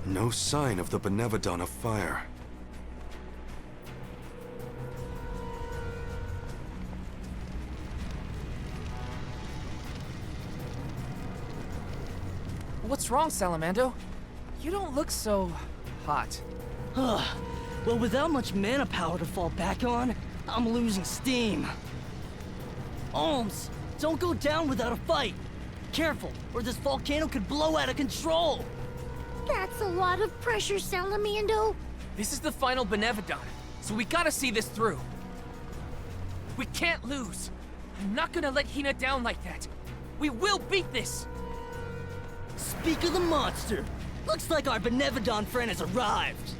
No sign of the Benevodon of fire. What's wrong, Salamando? You don't look so... hot. Well, without much mana power to fall back on, I'm losing steam. Alms, don't go down without a fight. Careful, or this volcano could blow out of control. That's a lot of pressure, Salamando. This is the final Benevodon, so we gotta see this through. We can't lose. I'm not gonna let Hina down like that. We will beat this! Speak of the monster. Looks like our Benevodon friend has arrived.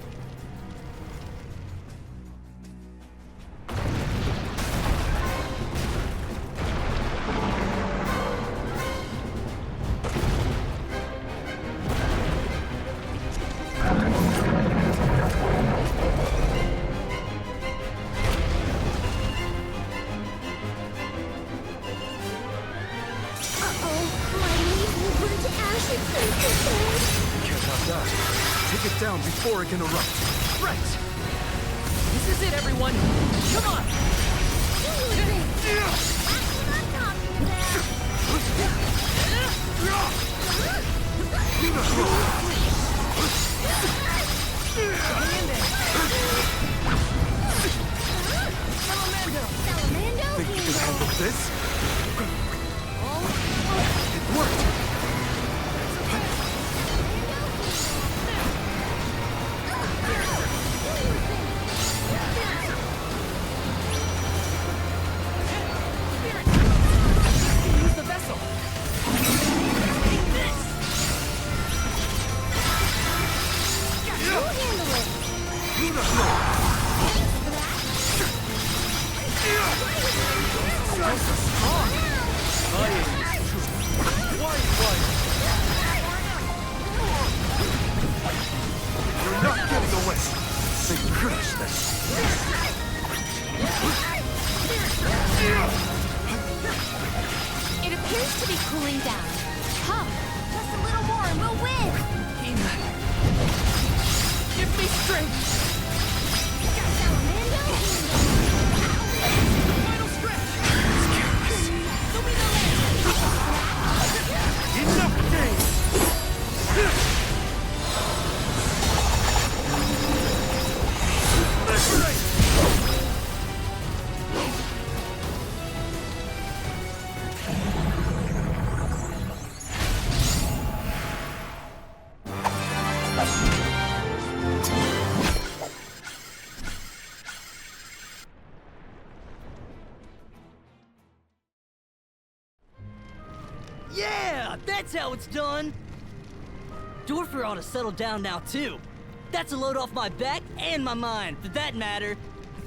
Take it down before it can erupt. Right! This is it, everyone! Come on! Think you can handle this? It worked! You're not getting away! They finish this! It appears to be cooling down. Come, just a little more and we'll win! Hina... give me strength! Salamando! Final stretch! Enough games! Yeah, that's how it's done. Dorfer ought to settle down now, too. That's a load off my back and my mind, for that matter.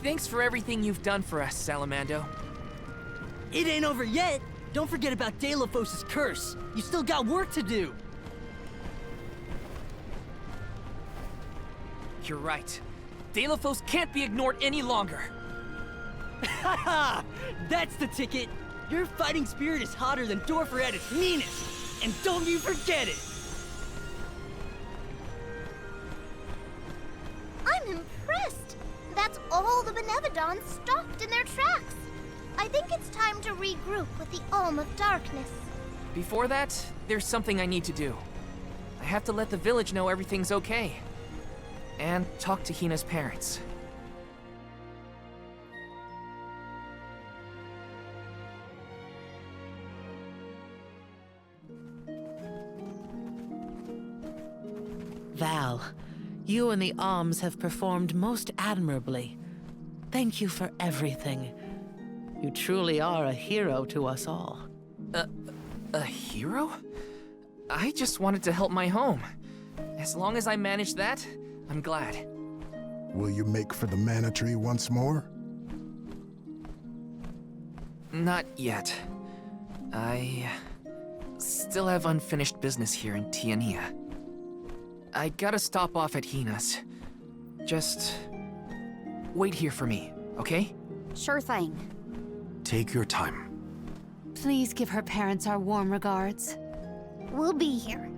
Thanks for everything you've done for us, Salamando. It ain't over yet. Don't forget about Delphos' curse. You still got work to do. You're right. Delphos can't be ignored any longer. Haha! That's the ticket. Your fighting spirit is hotter than Dorfer at its meanest. And don't you forget it. I'm impressed! That's all the Benevodons stopped in their tracks. I think it's time to regroup with the Alm of Darkness. Before that, there's something I need to do. I have to let the village know everything's okay. And talk to Hina's parents. Val, you and the Alms have performed most admirably. Thank you for everything. You truly are a hero to us all. A hero? I just wanted to help my home. As long as I manage that, I'm glad. Will you make for the Mana Tree once more? Not yet. I still have unfinished business here in Tiania. I gotta stop off at Hina's. Just wait here for me, okay? Sure thing. Take your time. Please give her parents our warm regards. We'll be here.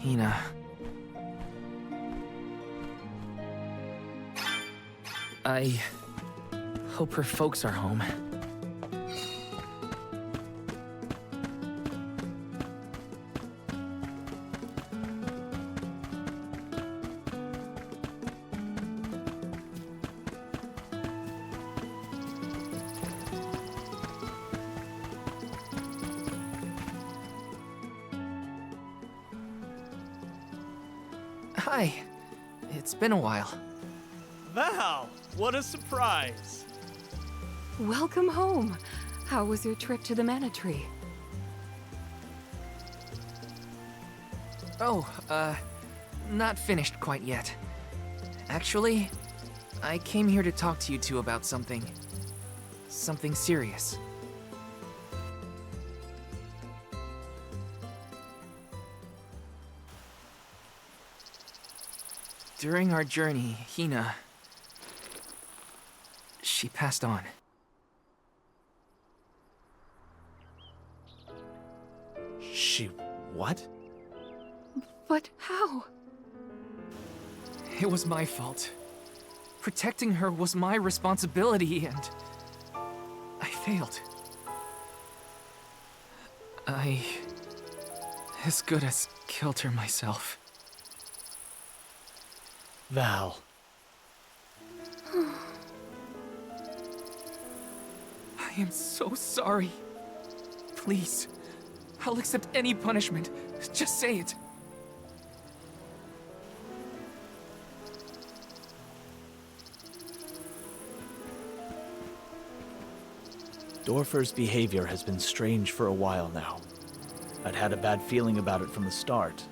Hina. I hope her folks are home. Hi. It's been a while. Val, what a surprise! Welcome home. How was your trip to the Mana Tree? Oh, not finished quite yet. Actually, I came here to talk to you two about something serious. During our journey, Hina, she passed on. She what? But how? It was my fault. Protecting her was my responsibility, and I failed. I as good as killed her myself. Val. I am so sorry. Please, I'll accept any punishment. Just say it. Dorfer's behavior has been strange for a while now. I'd had a bad feeling about it from the start.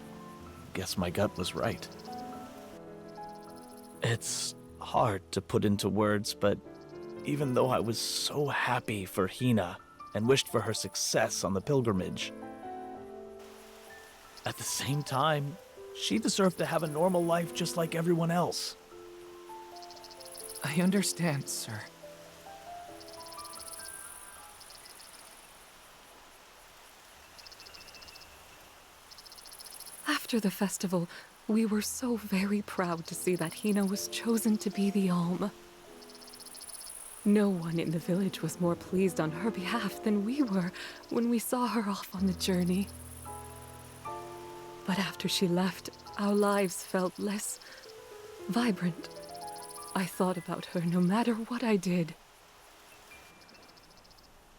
Guess my gut was right. It's hard to put into words, but even though I was so happy for Hina and wished for her success on the pilgrimage, at the same time, she deserved to have a normal life just like everyone else. I understand, sir. After the festival, we were so very proud to see that Hina was chosen to be the Alm. No one in the village was more pleased on her behalf than we were when we saw her off on the journey. But after she left, our lives felt less vibrant. I thought about her no matter what I did.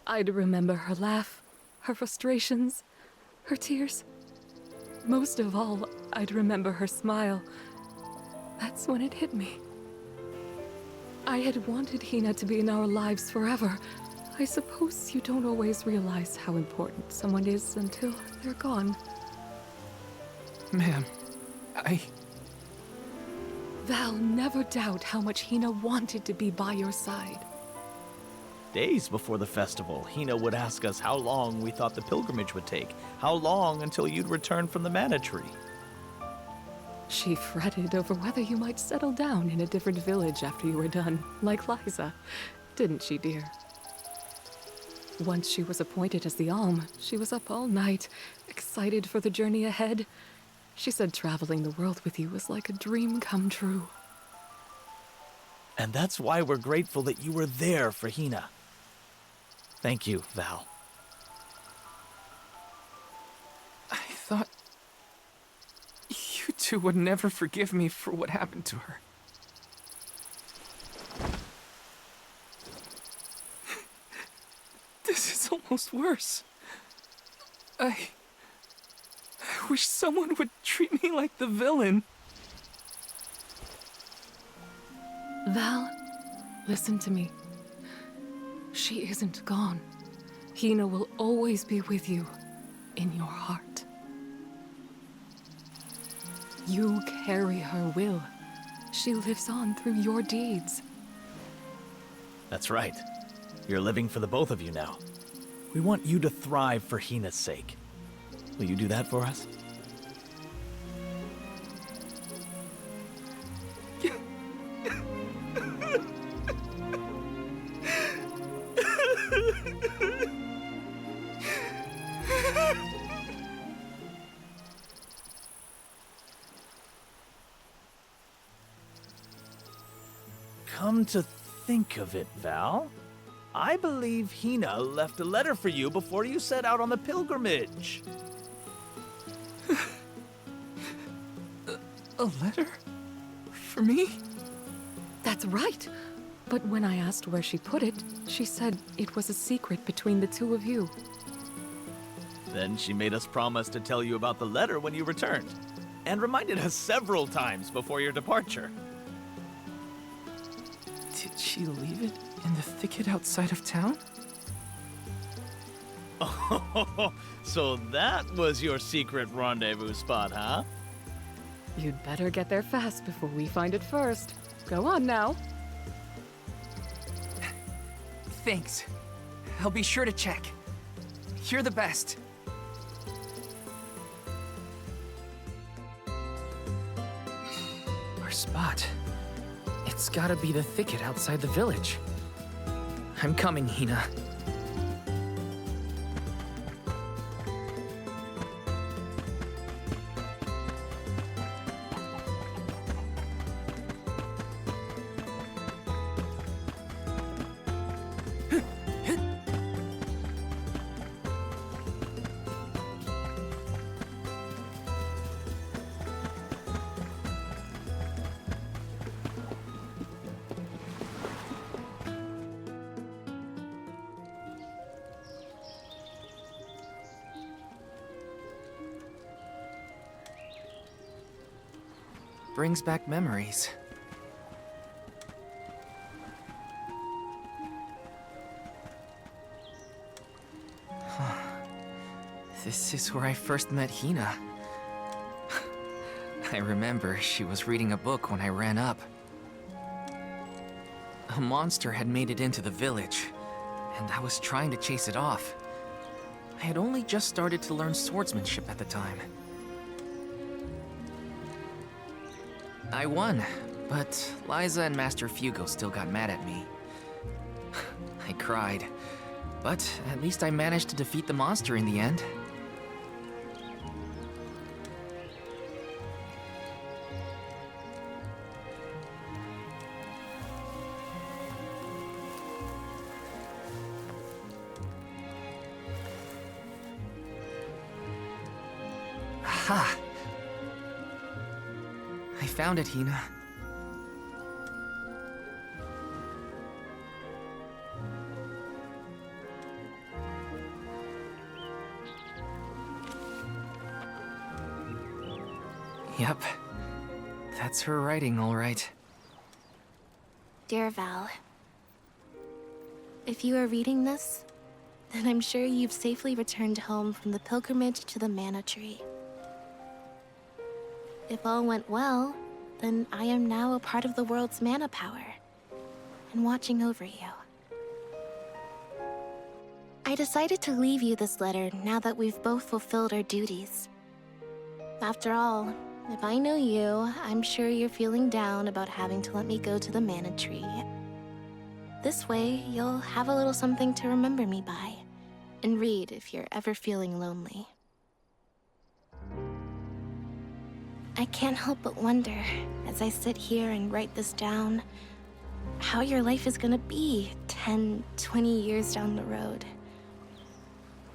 I'd remember her laugh, her frustrations, her tears. Most of all, I'd remember her smile. That's when it hit me. I had wanted Hina to be in our lives forever. I suppose you don't always realize how important someone is until they're gone. Ma'am, Val, never doubt how much Hina wanted to be by your side. Days before the festival, Hina would ask us how long we thought the pilgrimage would take, how long until you'd return from the Mana Tree. She fretted over whether you might settle down in a different village after you were done, like Liza. Didn't she, dear? Once she was appointed as the Alm, she was up all night, excited for the journey ahead. She said traveling the world with you was like a dream come true. And that's why we're grateful that you were there for Hina. Thank you, Val. I thought you two would never forgive me for what happened to her. This is almost worse. I wish someone would treat me like the villain. Val, listen to me. She isn't gone. Hina will always be with you, in your heart. You carry her will. She lives on through your deeds. That's right. You're living for the both of you now. We want you to thrive for Hina's sake. Will you do that for us? Come to think of it, Val, I believe Hina left a letter for you before you set out on the pilgrimage. A letter? For me? That's right. But when I asked where she put it, she said it was a secret between the two of you. Then she made us promise to tell you about the letter when you returned, and reminded us several times before your departure. Did she leave it in the thicket outside of town? Oh, so that was your secret rendezvous spot, huh? You'd better get there fast before we find it first. Go on now. Thanks. I'll be sure to check. You're the best. Our spot. It's gotta be the thicket outside the village. I'm coming, Hina. Brings back memories. This is where I first met Hina. I remember she was reading a book when I ran up. A monster had made it into the village, and I was trying to chase it off. I had only just started to learn swordsmanship at the time. I won, but Liza and Master Fugo still got mad at me. I cried, but at least I managed to defeat the monster in the end. Aha! I found it, Hina. Yep. That's her writing, all right. Dear Val, if you are reading this, then I'm sure you've safely returned home from the pilgrimage to the Mana Tree. If all went well, then I am now a part of the world's mana power, and watching over you. I decided to leave you this letter now that we've both fulfilled our duties. After all, if I know you, I'm sure you're feeling down about having to let me go to the Mana Tree. This way, you'll have a little something to remember me by, and read if you're ever feeling lonely. I can't help but wonder, as I sit here and write this down, how your life is gonna be 10, 20 years down the road.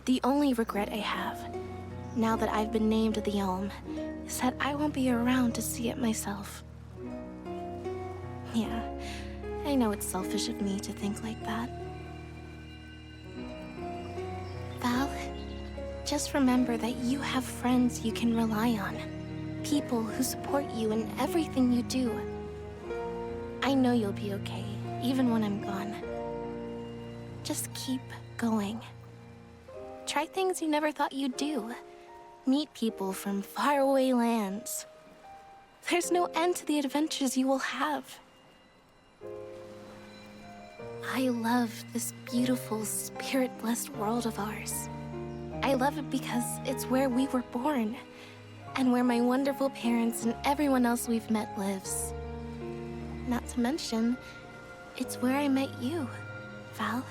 The only regret I have, now that I've been named the Elm, is that I won't be around to see it myself. Yeah, I know it's selfish of me to think like that. Val, just remember that you have friends you can rely on. People who support you in everything you do. I know you'll be okay, even when I'm gone. Just keep going. Try things you never thought you'd do. Meet people from faraway lands. There's no end to the adventures you will have. I love this beautiful, spirit-blessed world of ours. I love it because it's where we were born, and where my wonderful parents and everyone else we've met lives. Not to mention, it's where I met you, Val.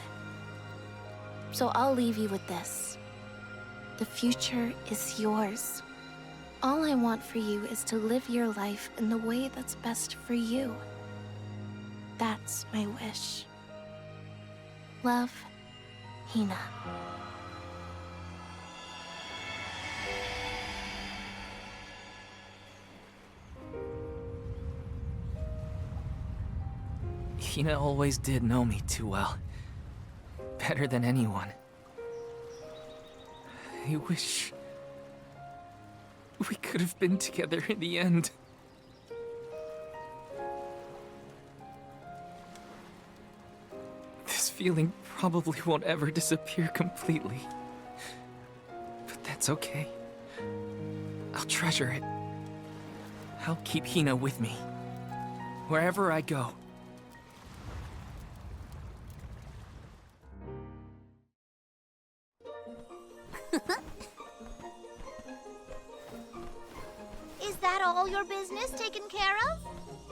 So I'll leave you with this. The future is yours. All I want for you is to live your life in the way that's best for you. That's my wish. Love, Hina. Hina always did know me too well. Better than anyone. I wish we could have been together in the end. This feeling probably won't ever disappear completely. But that's okay. I'll treasure it. I'll keep Hina with me. Wherever I go. Is that all your business taken care of?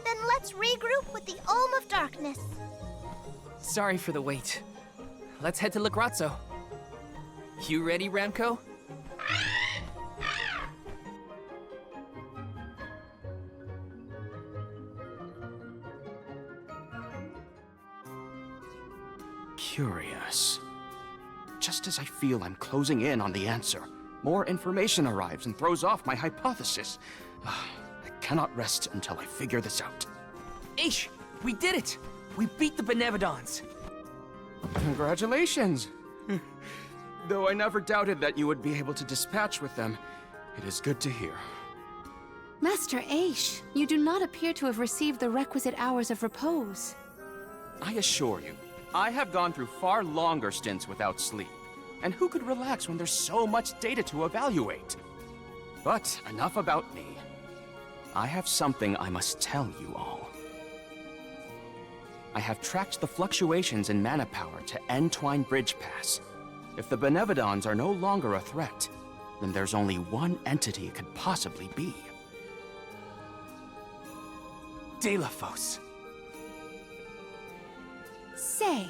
Then let's regroup with the Olm of Darkness. Sorry for the wait. Let's head to Lagrazzo. You ready, Ramco? Curious. Just as I feel I'm closing in on the answer, more information arrives and throws off my hypothesis. I cannot rest until I figure this out. Aish! We did it! We beat the Benevodons! Congratulations! Though I never doubted that you would be able to dispatch with them, it is good to hear. Master Aish, you do not appear to have received the requisite hours of repose. I assure you, I have gone through far longer stints without sleep. And who could relax when there's so much data to evaluate? But enough about me. I have something I must tell you all. I have tracked the fluctuations in mana power to Entwine Bridge Pass. If the Benevodons are no longer a threat, then there's only one entity it could possibly be. Delafos. Say,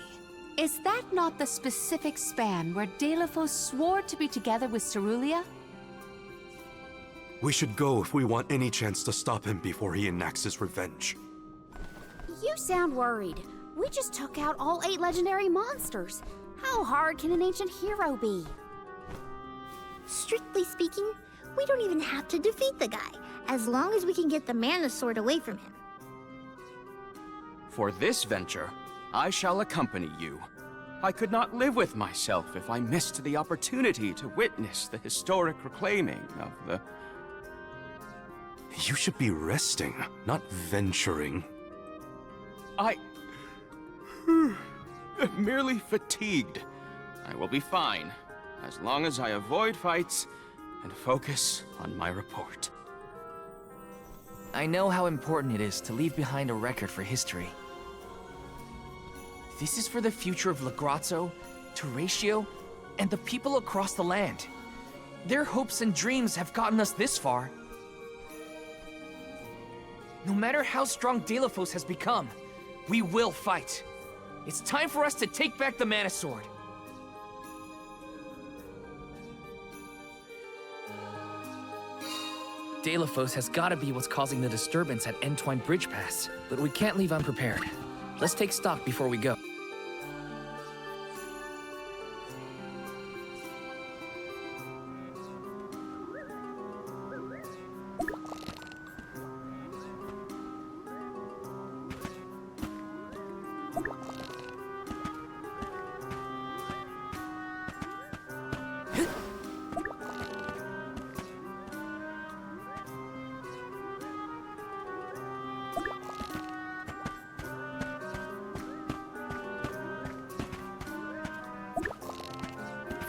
is that not the specific span where Delafos swore to be together with Cerulia? We should go if we want any chance to stop him before he enacts his revenge. You sound worried. We just took out all 8 legendary monsters. How hard can an ancient hero be? Strictly speaking, we don't even have to defeat the guy, as long as we can get the Mana Sword away from him. For this venture, I shall accompany you. I could not live with myself if I missed the opportunity to witness the historic reclaiming of the... You should be resting, not venturing. I'm merely fatigued. I will be fine, as long as I avoid fights and focus on my report. I know how important it is to leave behind a record for history. This is for the future of Lagrazzo, Teratio, and the people across the land. Their hopes and dreams have gotten us this far. No matter how strong Delafos has become, we will fight. It's time for us to take back the Mana Sword. Delafos has gotta be what's causing the disturbance at Entwine Bridge Pass, but we can't leave unprepared. Let's take stock before we go.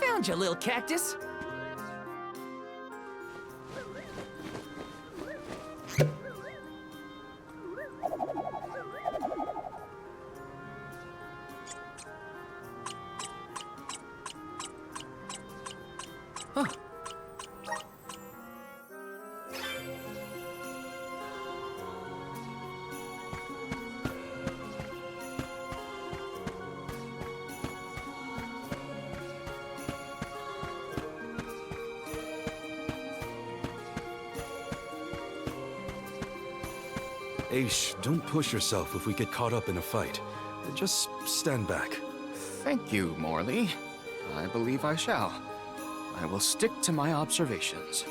Found you, little cactus. Huh. Aish, don't push yourself if we get caught up in a fight. Just stand back. Thank you, Morley. I believe I shall. I will stick to my observations.